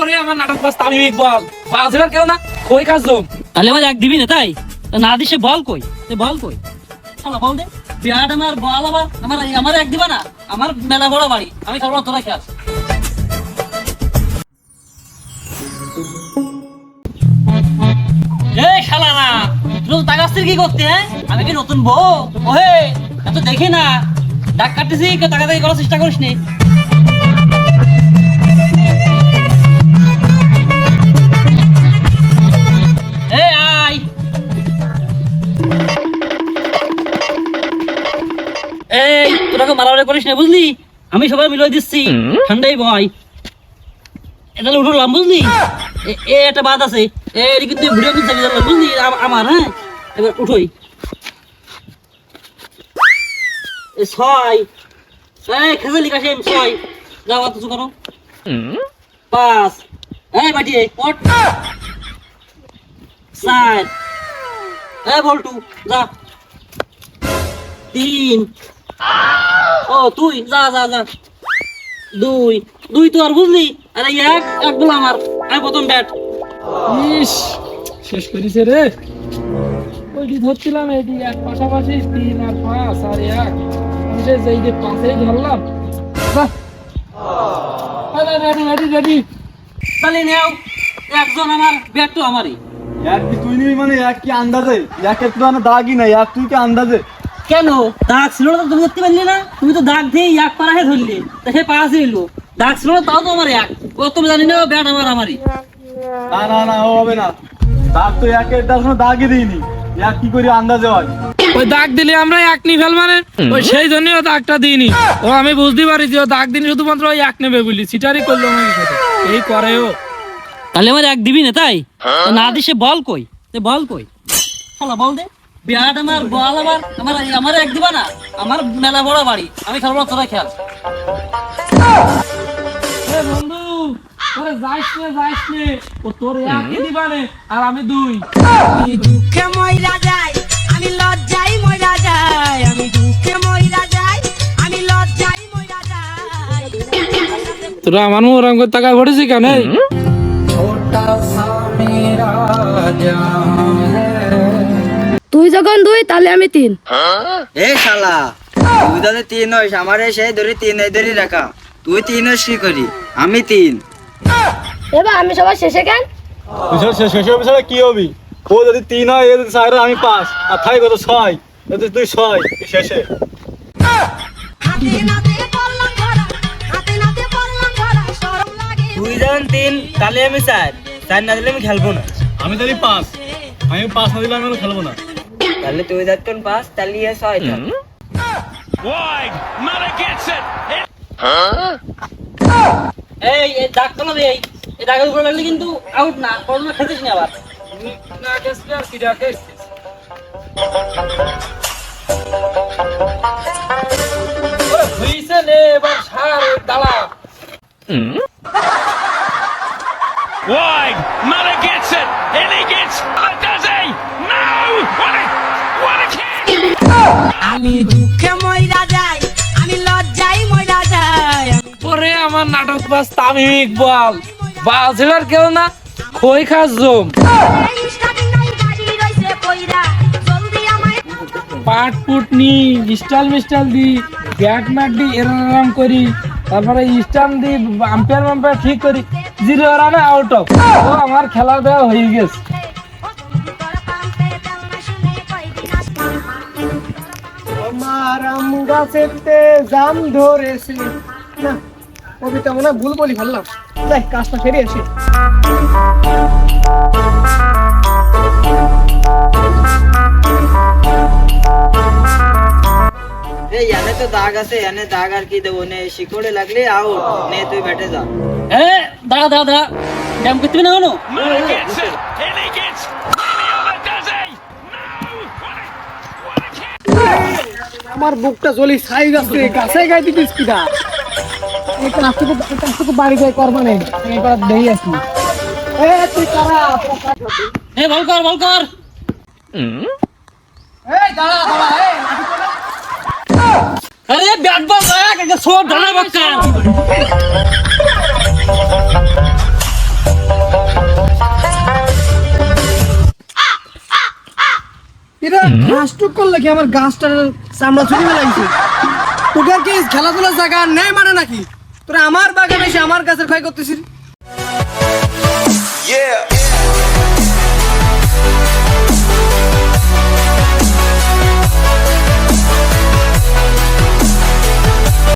ওরে আমার নাটক বাস তামিম বল বাজরা কেউ না কই কাজম তাহলে আমার এক দিবি না তাই না দিছে বল কই বল কই শালা বল দে বিয়াটা আমার বল আবার আমার এক দিবা না আমার মেলা বড় বাড়ি আমি খাবো না তোরা খেয়াল এই শালা না তুই তাকাচ্ছিস কি করতে হ্যাঁ আমি কি নতুন বউ ওহে এত দেখি না ডাক কাটতেছি কেউ তাকাতাকি করার চেষ্টা করিস নি এই তোরাকে মারামারি করিস না বুঝলি আমি সবাই মিলাই দিচ্ছি ঠান্ডাই ভয় এটা উঠলাম বুঝলি একটা বাদ আছে এই কিন্তু ভিডিও নিতে যাবি বুঝলি আমার হ্যাঁ এবার উঠোই ছয় এই খেসালি কাশিম ছয় যাও অত করো পাঁচ এই বাটি ওঠ চার এই বলটু যা তিন ও তুই যা যা যা দুই তো আর বুঝলি আরে এক বল আমার আমি প্রথম ব্যাট ইস শেষ করিছে রে ওইটি ধরছিলাম এটি এক পাশাপাশি 3 আর 5 আর 1 আমি যেই যে পাশেই ধরলাম বাহ আরে রেডি তাহলে নেও একজন আমার ব্যাট তো আমারই এক কি তুই নিবি মানে এক কি আন্দাজে একের তো না দাগই নাই এক তুই কি আন্দাজে কেন দাগ ছিল না তুমি ধরতে পারলি না তুমি তো দাগ দিয়ে এক পাড়াহে ধরলি তা সে পাশে এলো দাগ ছিল না তাও তো আমার এক ও তুমি জানি না ব্যাট আমারই না না না ও হবে না দাগ তো একের দাগ কোনো দাগই দিইনি এক কি করে আন্দাজে হয় ওই দাগ দিলে আমরা এক নি ফেল মানে ওই সেই জন্যই ও দাগটা দিইনি ও আমি বুঝতে পারি যে ও দাগ দিনি শুধুমাত্র ওই এক নেবে বলি সিটারই করলো আমার সাথে এই করে ও তাহলে আমার এক দিবি না তাই না দিছে বল কই শালা বল দে বিয়াট আমার বল আবার আমার এক দিবা না আমার মেলা বড় বাড়ি আমি খাবো না তোরা খেয়াল এ বন্ধু তোরে যাইস নে ও তোর একই দিবানে আর আমি দুই আমি দুঃখে মইরা যাই আমি লজ্জায় মইরা যাই আমি দুঃখে মইরা যাই আমি লজ্জায় মইরা যাই তোরা আমার মোরং করে টাকা ঘটেছি কেন তুই যখন দুই তাহলে আমি তিন এ শালা তুই যদি তিন হইস আমার সেই ধরে তিন এই ধরে রাখা তুই তিন হইস কি করি আমি তিন এবার আমি সবার শেষে কেন শেষে বিষয়ে কি হবি ও যদি 3 হয় এ যদি 4 আমি 5 আর থাই কত 6 যদি তুই 6 শেষে হাতে নাতে বললাম ধরা হাতে নাতে বললাম ধরা শরম লাগে তুই যখন তিন তাহলে আমি চার না দিলে আমি খেলবো না আমি তাহলে 5 আমি 5 না দিলে আমি খেলবো না তাহলে তুই যখন পাঁচ তাহলে এ ছয় থাক এই দাগ তো না এই দাগের উপরে লাগলে কিন্তু আউট না পড়াশোনা খেলছিস না আবার না গেছিস আর কি রাখিস ওরে হইছে নে এবার সার দালা Wide, Muller gets it, and he gets it, does he? No! What a kick! আমি দুঃখে মইরা যাই আমি লজ্জায় মইরা যাই ওরে আমার নাটক বাস তামিম ইকবাল বাজরার কেউ না কই কাজম এই স্টার্টিং নাই গাড়ি রইছে কইরা জলদি আমায় পাট পুট নি স্টাইল মিস্টাইল দি ব্যাট ম্যাট দি এরম করি তারপরে স্টাম্প দি আম্পায়ার ঠিক করি 0 রানে আউট অফ ও আমার খেলা দেওয়া হয়ে গেছে আমার আম গাছেতে জাম ধরেছে না কবিতা মনে ভুল বলি ফেললাম যাই কাজটা সেরে আসি এই এনে তো দাগ আছে এনে দাগ আর কি দেবো নে শিকড়ে লাগলে আউট নে তুই ব্যাটে যা দাঁড়া ব্যায়াম করতে না হলো Muller gets it, and he gets it, does he? No! What a kick! আমার বুকটা জ্বলি ছাই গেছে গাছে গাইতে দিস কিনা এই কাজটুকু বাড়ি যাই করবা নেই এবার দেই আসি এ তুই কারা বল কর এই দাঁড়া এই আরে ব্যাট বল ছোট ঢালা বাচ্চা এটা ঘাসটুক করলে কি আমার গাছটার চামড়া ছুটি লাগছে? তোকে আর কি খেলাধুলার জায়গা নেই মানে নাকি? তোরা আমার বাগানে এসে আমার গাছের ক্ষয় করতেছিস? Yeah.